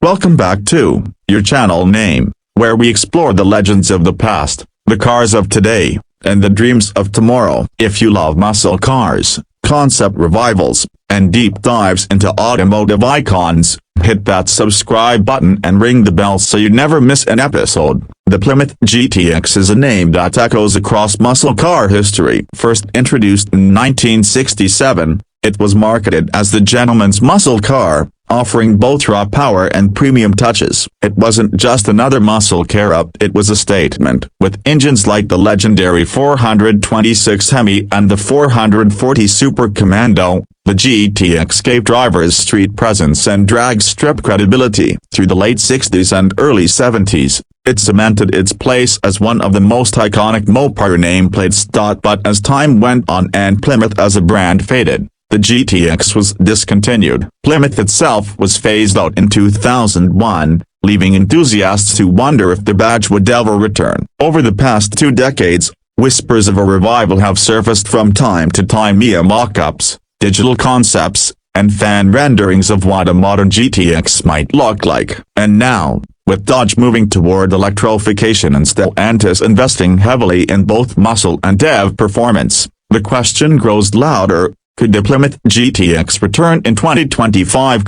Welcome back to your channel name, where we explore the legends of the past, the cars of today, and the dreams of tomorrow. If you love muscle cars, concept revivals, and deep dives into automotive icons, hit that subscribe button and ring the bell so you never miss an episode. The Plymouth GTX is a name that echoes across muscle car history. First introduced in 1967, it was marketed as the gentleman's muscle car, offering both raw power and premium touches. It wasn't just another muscle car, it was a statement. With engines like the legendary 426 HEMI and the 440 Super Commando, the GTX gave drivers street presence and drag strip credibility. Through the late 60s and early 70s, it cemented its place as one of the most iconic Mopar nameplates. But as time went on and Plymouth as a brand faded, the GTX was discontinued. Plymouth itself was phased out in 2001, leaving enthusiasts to wonder if the badge would ever return. Over the past 2 decades, whispers of a revival have surfaced from time to time via mock-ups, digital concepts, and fan renderings of what a modern GTX might look like. And now, with Dodge moving toward electrification and Stellantis investing heavily in both muscle and dev performance, the question grows louder: could the Plymouth GTX return in 2025?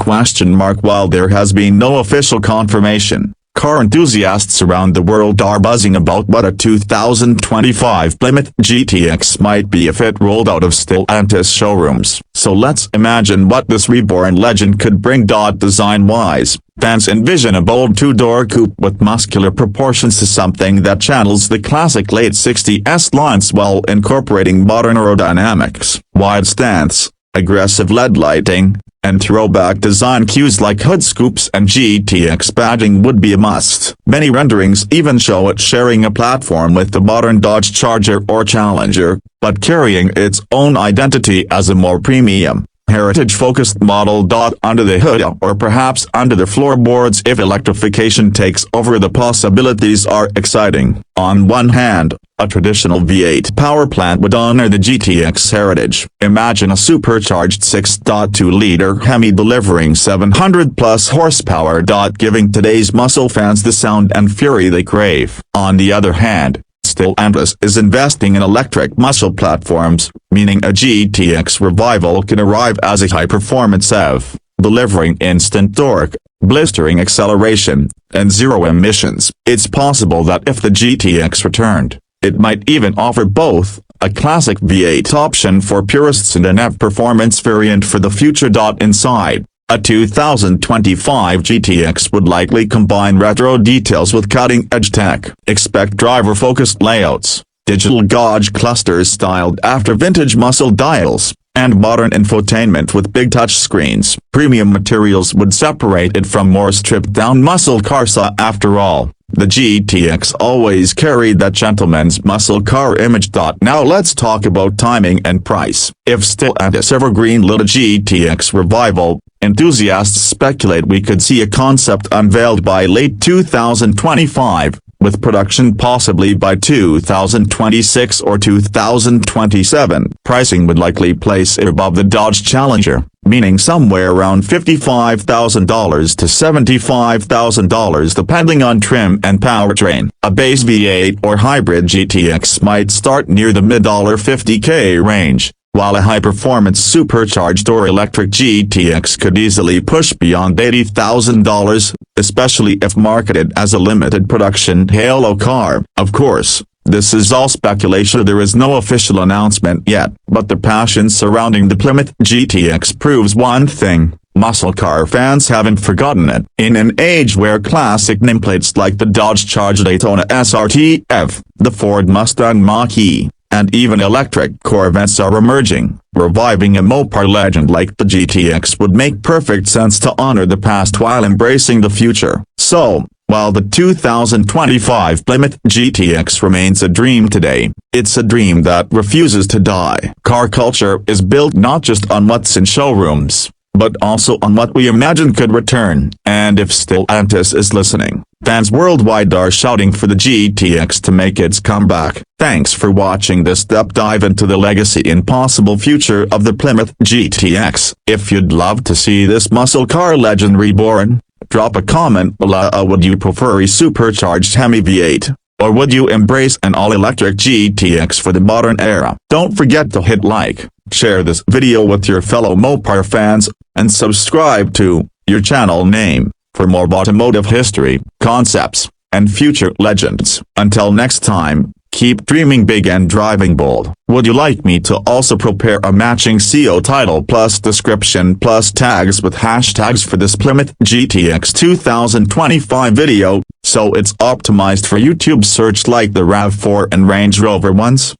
While there has been no official confirmation, car enthusiasts around the world are buzzing about what a 2025 Plymouth GTX might be if it rolled out of Stellantis showrooms. So let's imagine what this reborn legend could bring. Design-wise, fans envision a bold 2-door coupe with muscular proportions to something that channels the classic late 60s lines while incorporating modern aerodynamics. Wide stance, aggressive LED lighting, and throwback design cues like hood scoops and GTX badging would be a must. Many renderings even show it sharing a platform with the modern Dodge Charger or Challenger, but carrying its own identity as a more premium, heritage-focused model. Under the hood or perhaps under the floorboards, if electrification takes over, the possibilities are exciting. On one hand, a traditional V8 power plant would honor the GTX heritage. Imagine a supercharged 6.2-liter HEMI delivering 700-plus horsepower, giving today's muscle fans the sound and fury they crave. On the other hand, Stellantis is investing in electric muscle platforms, meaning a GTX revival can arrive as a high-performance EV, delivering instant torque, blistering acceleration, and zero emissions. It's possible that if the GTX returned, it might even offer both a classic V8 option for purists and an EV performance variant for the future. Inside, a 2025 GTX would likely combine retro details with cutting-edge tech. Expect driver-focused layouts, digital gauge clusters styled after vintage muscle dials, and modern infotainment with big touchscreens. Premium materials would separate it from more stripped-down muscle cars. After all, the GTX always carried that gentleman's muscle car image. Now let's talk about timing and price. If Stellantis evergreen lit a GTX revival, enthusiasts speculate we could see a concept unveiled by late 2025, with production possibly by 2026 or 2027. Pricing would likely place it above the Dodge Challenger, meaning somewhere around $55,000 to $75,000 depending on trim and powertrain. A base V8 or hybrid GTX might start near the mid-$50K range, while a high-performance supercharged or electric GTX could easily push beyond $80,000, especially if marketed as a limited production halo car. Of course, this is all speculation. There is no official announcement yet, but the passion surrounding the Plymouth GTX proves one thing: muscle car fans haven't forgotten it. In an age where classic nameplates like the Dodge Charger Daytona SRT EV, the Ford Mustang Mach-E, and even electric Corvettes are emerging, reviving a Mopar legend like the GTX would make perfect sense to honor the past while embracing the future. So, while the 2025 Plymouth GTX remains a dream today, it's a dream that refuses to die. Car culture is built not just on what's in showrooms, but also on what we imagine could return. And if Stellantis is listening, fans worldwide are shouting for the GTX to make its comeback. Thanks for watching this deep dive into the legacy and possible future of the Plymouth GTX. If you'd love to see this muscle car legend reborn, Drop a comment below. Would you prefer a supercharged HEMI V8, or would you embrace an all-electric GTX for the modern era? Don't forget to hit like, share this video with your fellow Mopar fans, and subscribe to your channel name for more automotive history, concepts, and future legends. Until next time, keep dreaming big and driving bold. Would you like me to also prepare a matching CO title plus description plus tags with hashtags for this Plymouth GTX 2025 video, so it's optimized for YouTube search like the RAV4 and Range Rover ones?